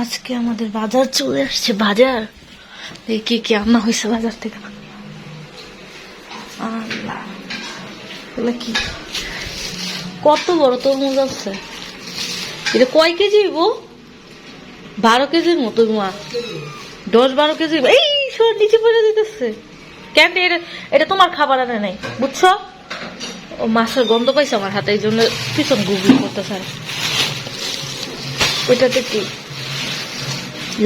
আজকে আমাদের বাজার চলে আসছে। বাজার কি কি আনা হয়েছে বাজার থেকে। আল্লাহ, কি কত বড় তরমুজ আছে। এটা কয় কেজি হইব? 12 কেজির মতো। মা 10-12 কেজি। এই সর নিচে পড়ে দিতেছে কেন? এটা তোমার খাবার আনে নাই বুঝছো? ও মাছের গন্ধ পাইছে আমার হাতে, এই জন্য পিছন গুগলি করতে চায়। ওইটাতে কি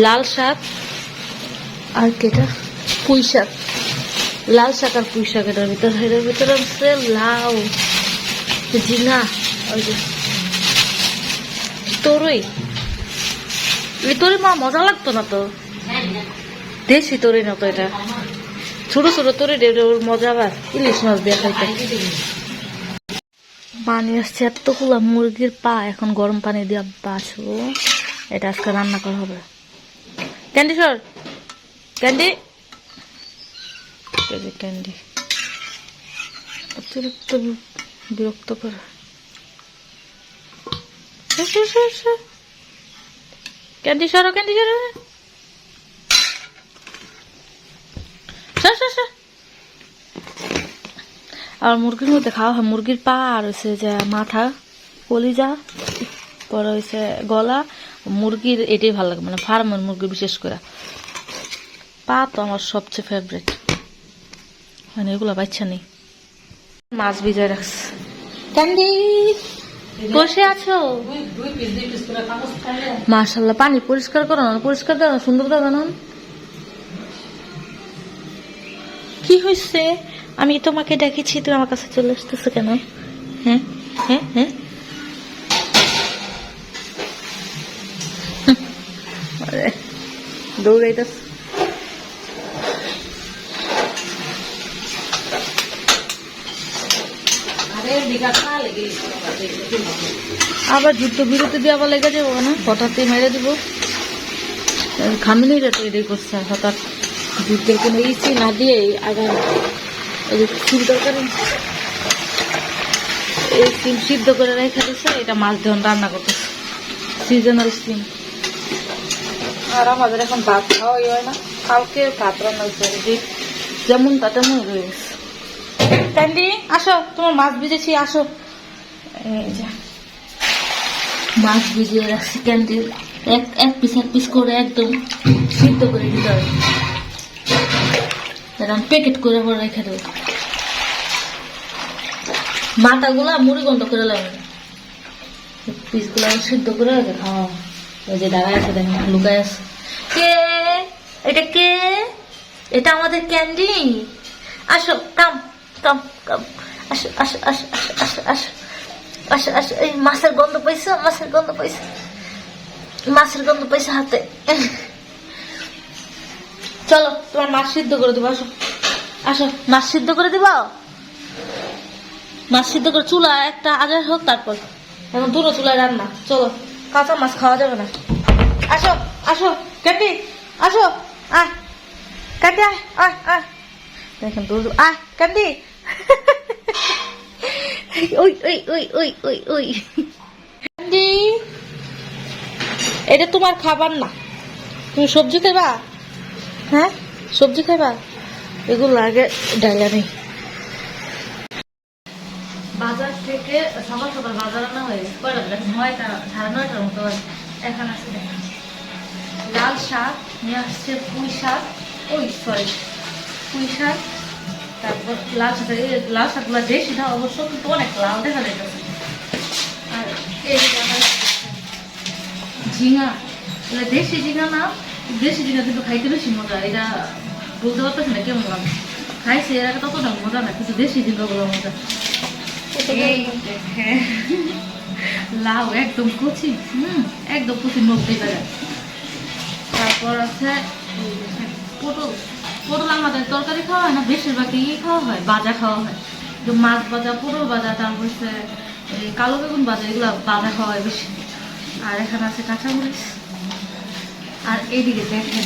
লাল শাক আর কেটা পুঁই শাক। লাল শাক আর পুঁই শাক এটার ভিতরে আছে লাউ, জিনা, ওই যে তরই। এই তরি মা মজা লাগতো না তো, দেশি তরি না তো, এটা ছোট ছোট তরি মজা। আবার ইলিশ মাছ দিয়ে খাইতে পানি আসছে এতগুলা মুরগির পা। এখন গরম পানি দিয়ে বাছবো। এটা আজকে রান্না করা হবে। ক্যান্ডি সর, ক্যান্ডি, ক্যান্ডি অতিরিক্ত বিরক্ত করে। ক্যান্ডি সরো, ক্যান্ডি সরো, আর মুরগির মধ্যে খাওয়া হয় মুরগির পা, আর হচ্ছে যে মাথা, কলিজা, পরে হয়েছে গলা। মুরগির এটাই ভালো লাগে, মানে ফার্মের মুরগি বিশেষ করে পা তো আমার সবচেয়ে ফেভারিট। মানে এগুলো বাচ্চা নেই। মাছ ভিজায় রাখছে। ক্যান্ডি বসে আছো? মাশাআল্লাহ, পানি পরিষ্কার করো না, পরিষ্কার করো না, সুন্দর করে বানান। কি হয়েছে? আমি তোমাকে ডেকেছি, তুমি আমার কাছে চলে আসতেছো কেন? হ্যাঁ হ্যাঁ হ্যাঁ, দৌড়াইতেছ। আবার যুদ্ধ বিরতি দিয়ে আবার লেগে যাবো না, হঠাৎই মেরে দিব। খামিনি রেটে এটাই করছে হঠাৎ, যুদ্ধের কোনো ইসি না দিয়ে আগাম সিম তরকারি, এই সিম সিদ্ধ করে রেখে দিচ্ছে। এটা মাছ দিয়ে রান্না করতেছে, সিজনাল সিম। আর আমাদের এখন ভাত খাওয়াই হয় না, কালকে ভাত রান্না হয়েছে, যেমন তা তেমন রয়ে গেছে। ক্যান্ডি আসো, তোমার মাছ ভিজেছি, আসো। এই যে মাছ ভিজিয়ে রাখছি ক্যান্ডি, এক পিস করে একদম সিদ্ধ করে দিতে হবে। এরকম প্যাকেট করে পরে রেখে দেবো। মাথাগুলা মুড়ি গন্ধ করে লাগবে, পিসগুলো সিদ্ধ করে রেখে খাওয়া। ওই যে দাঁড়ায় আছে, দেখেন লুকায় আছে। কে এটা? কে এটা? আমাদের ক্যান্ডি। আসো, কাম কাম কাম, আসো আসো আসো আসো আসো আসো আসো। এই মাছের গন্ধ পাইছো? মাছের গন্ধ পাইছো? মাছের গন্ধ পাইছো হাতে? চলো তোমার মাছ সিদ্ধ করে দেবো, আসো আসো। মাছ সিদ্ধ করে দিব, মাছ সিদ্ধ করে চুলা একটা আগে হোক, তারপর এখন দুটো চুলায় রান্না। চলো, কাঁচা মাছ খাওয়া যাবে না। আসো আসো ক্যান্ডি, আসো, আয় ক্যান্ডি, আয় আয় আয়। দেখেন দূর, আয় ক্যান্ডি। ওই ওই ওই ওই ওই ওই ক্যান্ডি, এটা তোমার খাবার না, তুমি সবজি খাইবা। হ্যাঁ সবজি খাইবা, এগুলো আগে ডাইলা নেই। বাজার থেকে সকাল সকাল বাজার আনা হয়ে গেছে, কয়টা বাজে? 9টা, 9:30টার মতো। এখন আছে দেখেন লাল শাক নিয়ে আসছে, পুঁই শাক, পুঁই শাক, তারপর লাল শাক। লাল শাকগুলো দেশি না অবশ্য, কিন্তু অনেক লাল দেখা যাইতেছে। আর এই ঝিঙা, এটা দেশি ঝিঙা না, দেশি ঝিঙা কিন্তু খাইতে বেশি মজা। এটা বলতে পারতেছি না কেমন লাগে, খাইছে এর আগে ততটা মজা না, কিন্তু দেশি ঝিঙাগুলো মজা। লাউ একদম কচি, একদম কচি, 90 টাকা। তারপর আছে পটল। পটল আমাদের তরকারি খাওয়া হয় না, বেশিরভাগ খাওয়া হয়, ভাজা খাওয়া হয়। মাছ ভাজা, পটল ভাজা, তারপর হচ্ছে কালো বেগুন ভাজা, এগুলো ভাজা খাওয়া হয় বেশি। আর এখানে আছে কাঁচামরিচ। আর এইদিকে দেখেন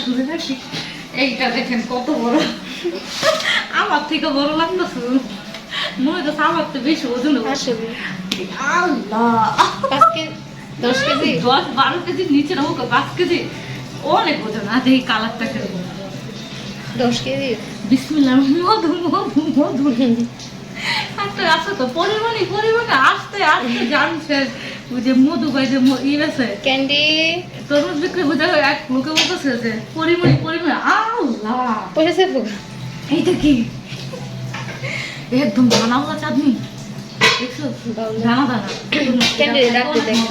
দূরে থাকি, এইটা দেখেন কত বড়, আমার থেকে বড় লাগতেছে মনে হচ্ছে, আমার তো বেশি ওজন। আল্লাহ, 10 কেজি 10-12 কেজির নিচে হোক 5 কেজি অনেক ওজন। আর এই কালারটা কিরকম 10 কেজি বিসমিল্লাহ মধু মধু মধু একটা আছে তো পরিমাণে আস্তে আস্তে জানছে ওই যে মধু ভাই যে আছে ক্যান্ডি তরমুজ বিক্রি বুঝা এক লোকে বলতেছে যে পরিমাণে আল্লাহ পয়সা ফুক এইটা কি একদম দানাওয়ালা চাঁদনি দেখছো দানা ক্যান্ডি রাখতে দেখো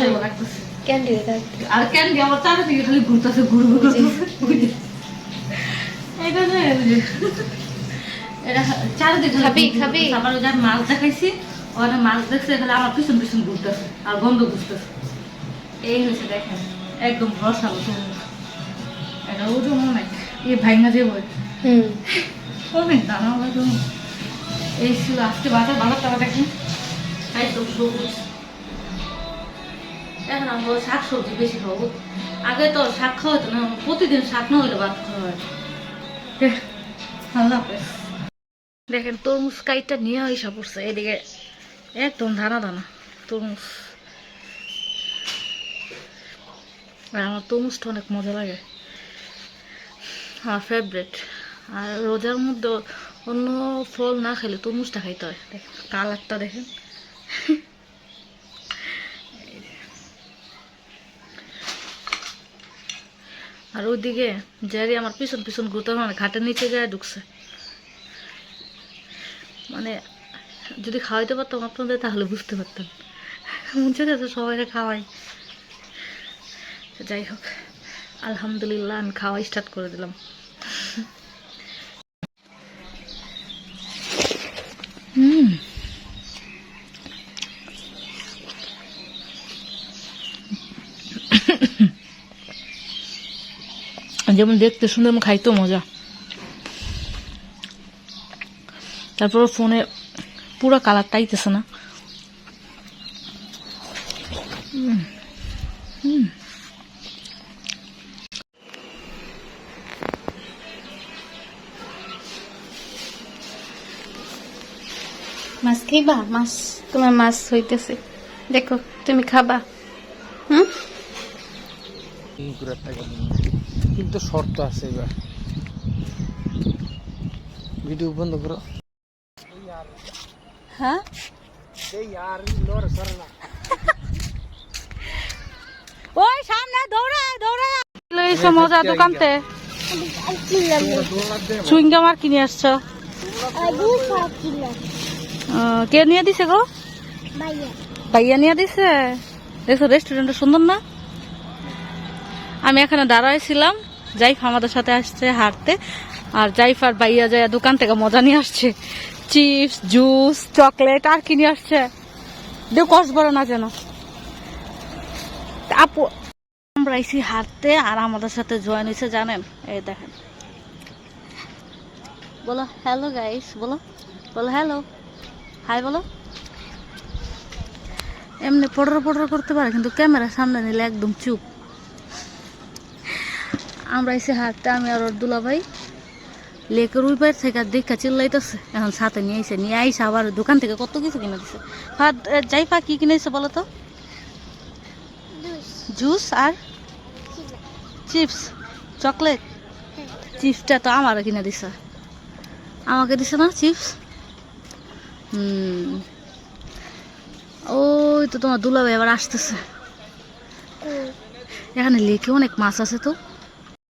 ক্যান্ডি রাখতে আর ক্যান্ডি আমার চারিদিকে খালি ঘুরতেছে ঘুরু এটা যে এটা চারিদিকে খাবি আমার ওই মাছ দেখাইছি ওরা মাছ দেখছে এখানে আমার পিছন পিছন ঘুরতেছে আর গন্ধ বুঝতেছে এই হয়েছে দেখেন একদম রসালো তরমুজ এটা ওজন অনেক এই ভাইঙা যে বই অনেক দানা হয়তো এই ছিল আজকে বাজারটা দেখেন একদম সবুজ। এখন আমরা শাক সবজি বেশি খাবো, আগে তো শাক খাওয়া হতো না, প্রতিদিন শাক না হইলে ভাত খাওয়া হয়। আল্লাহ হাফেজ। দেখেন তরমুজ কাইটটা নিয়ে আইসা পড়ছে এদিকে একদম দানা তরমুজ। আর আমার তরমুজটা অনেক মজা লাগে, আমার ফেভারিট। আর রোজার মধ্যে অন্য ফল না খেলে তরমুজটা খাইতে হয়। দেখেন কালারটা দেখেন আর ওইদিকে জারি আমার পিছন পিছন ঘুরতে মানে ঘাটের নিচে যায় ঢুকছে। মানে যদি খাওয়াইতে পারতাম আপনাদের তাহলে বুঝতে পারতেন, মুছে গেছে সবাই খাওয়াই। যাই হোক আলহামদুলিল্লাহ আমি খাওয়া স্টার্ট করে দিলাম। যেমন দেখতে শুনে খাইতেও মজা। তারপর ফোনে পুরো কালারটা আইতেছে না। মাছ খাইবা? মাছ তোমার মাছ হইতেছে, দেখো তুমি খাবা। কিন্তু শর্ত আছে, এবার ভিডিও বন্ধ করো। হ্যাঁ ওই সামনে দৌড়ায় মজা দোকানতে চুইংগাম আর কিনে আসছ। কে নিয়ে দিছে গো? ভাইয়া নিয়ে দিছে। দেখছো রেস্টুরেন্টটা সুন্দর না? আমি এখানে দাঁড়াইছিলাম, জাইফ আমাদের সাথে আসছে হাঁটতে, আর জাইফ আর ভাইয়া যায় দোকান থেকে মজা নিয়ে আসছে, চিপস জুস চকলেট আর কিনে আসছে। দেখ কষ্ট বড় না যেন আপু। আমরা আইসি হাঁটতে আর আমাদের সাথে জয়েন হয়েছে জানেন, এই দেখেন। বলো হ্যালো গাইস, বলো হ্যালো হাই বলো। এমনি পড়র করতে পারে কিন্তু ক্যামেরার সামনে নিলে একদম চুপ। আমরা এসে হাঁটতে, আমি আর ওর দুলা ভাই লেকের ওই পার থেকে দেখা চিল্লাইতেছে, এখন সাথে নিয়ে আইসে আবার দোকান থেকে কত কিছু কিনে দিছে। জাইফা কি কিনেছে বলো তো? জুস আর চিপস চকলেট। চিপসটা তো আমারও কিনে দিছে, আমাকে দিছে না চিপস। ওই তো তোমার দুলা ভাই আবার আসতেছে। এখানে লেকে অনেক মাছ আছে তো।